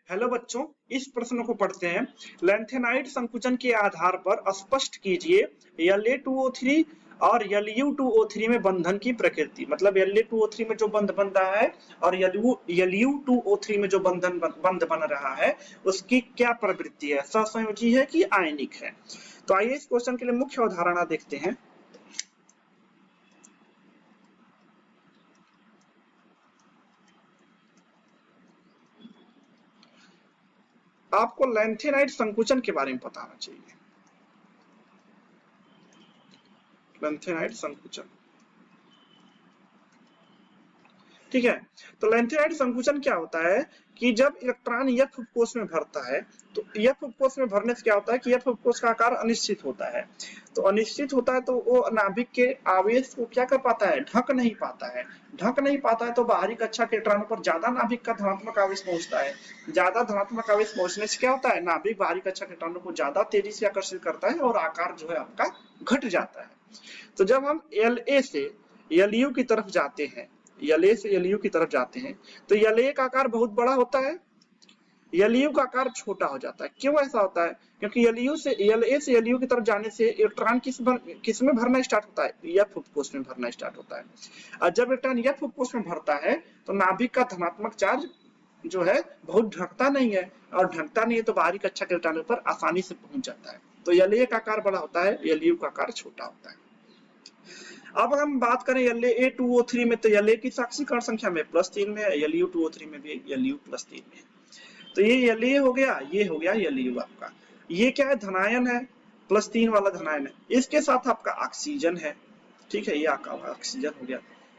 Hello बच्चों, इस प्रश्न को पढ़ते हैं। लैंथेनाइड संकुचन के आधार पर स्पष्ट कीजिए La2O3 और Lu2O3 में बंधन की प्रकृति। मतलब La2O3 में जो बंध बन रहा है और Lu2O3 में जो बंध बन रहा है उसकी क्या प्रवृत्ति है, सहसंयोजी है कि आयनिक है। तो आइए इस क्वेश्चन के लिए मुख्य अवधारणा देखते हैं। आपको लैंथेनाइड संकुचन के बारे में पता होना चाहिए। लैंथेनाइड संकुचन, ठीक है। तो लैंथेनाइड संकुचन क्या होता है कि जब इलेक्ट्रॉन F कोश में भरता है तो F कोश में भरने से क्या होता है कि F कोश का आकार अनिश्चित होता है। तो अनिश्चित होता है तो वो नाभिक के आवेश को क्या कर पाता है, ढक नहीं पाता है। ढक नहीं पाता है तो बाहरी कक्षा के इलेक्ट्रॉनों पर ज्यादा नाभिक का धनात्मक आवेश पहुंचता है। ज्यादा धनात्मक आवेश पहुंचने से क्या होता है, नाभिक बाहरी कक्षा के इलेक्ट्रॉनों को ज्यादा तेजी से आकर्षित करता है और आकार जो है आपका घट जाता है। तो जब हम La से Lu की तरफ जाते हैं, La से Lu की तरफ जाते हैं तो La का आकार बहुत बड़ा होता है, Lu का आकार छोटा हो जाता है। क्यों ऐसा होता है, क्योंकि La से Lu की तरफ जाने से इलेक्ट्रॉन किस में भरना स्टार्ट होता है, F उपकोष में भरना स्टार्ट होता है। और जब इलेक्ट्रॉन F उपकोष में भरता है तो नाभिक का धनात्मक चार्ज जो है बहुत ढकता नहीं है, और ढकता नहीं है तो बाहरी कक्षा के इलेक्ट्रॉनों पर आसानी से पहुंच जाता है। तो La का आकार बड़ा होता है, Lu का आकार छोटा होता है। अब हम बात करें La2O3 में, तो La की साक्षी कण संख्या में +3 में है, Lu2O3 में भी Lu +3 में है। तो ये La हो गया, ये हो गया Lu आपका। ये क्या है, धनायन है, +3 वाला धनायन है। इसके साथ आपका ऑक्सीजन है, ठीक है, ये आपका ऑक्सीजन हो गया।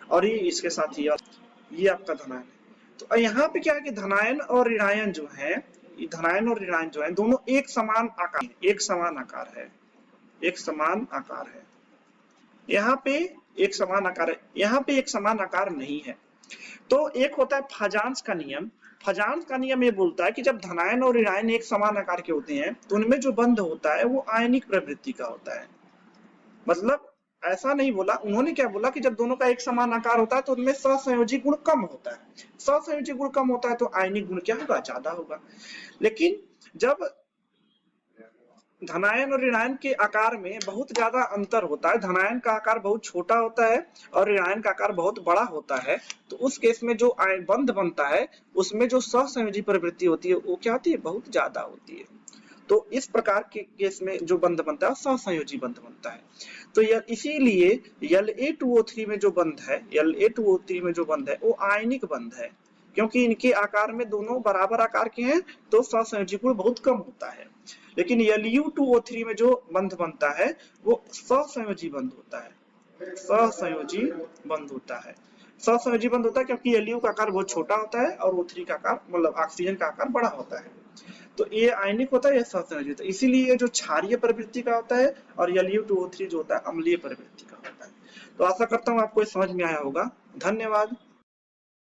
और ये इसके साथ ये आपका धनायन है। तो यहाँ पे क्या है कि धनायन और ऋणायन जो है, धनायन और ऋणायन जो है दोनों एक समान आकार, एक समान आकार है, एक समान आकार है। यहाँ पे एक समान आकार है, यहाँ पे एक समान आकार नहीं है। तो एक होता है फाजान्स का नियम। फाजान्स का नियम ये बोलता है कि जब धनायन और ऋणायन एक समान आकार के होते हैं तो उनमें जो बंध होता है वो आयनिक प्रवृत्ति का होता है। मतलब ऐसा नहीं बोला उन्होंने, क्या बोला कि जब दोनों का एक समान आकार होता है तो उनमें सहसंयोजी गुण कम होता है। सहसंयोजी गुण कम होता है तो आयनिक गुण क्या होगा, ज्यादा होगा। लेकिन जब धनायन और ऋणायन के आकार में बहुत ज्यादा अंतर होता है, धनायन का आकार बहुत छोटा होता है और ऋणायन का आकार बहुत बड़ा होता है, तो उस केस में जो बंध बनता है उसमें जो सहसंयोजी प्रवृत्ति होती है वो क्या होती है, बहुत ज्यादा होती है। तो इस प्रकार के केस में जो बंध बनता है सहसंयोजी बंध बनता है। तो इसीलिए La2O3 में जो बंध है, La2O3 में जो बंध है वो आयनिक बंध है, क्योंकि इनके आकार में दोनों बराबर आकार के हैं तो सहसंयोजी गुण बहुत कम होता है। लेकिन Lu2O3 में जो बंध बनता है वो सहसंयोजी बंध होता है, सहसंयोजी बंध होता है। सहसंयोजी बंध होता है क्योंकि Lu का आकार बहुत छोटा होता है और O3 का आकार, मतलब ऑक्सीजन का आकार बड़ा होता है। तो ये आयनिक होता है, यह सहसंयोजी होता है। इसीलिए जो क्षारीय प्रवृत्ति का होता है और Lu2O3 जो होता है अम्लीय प्रवृत्ति का होता है। तो आशा करता हूँ आपको समझ में आया होगा। धन्यवाद।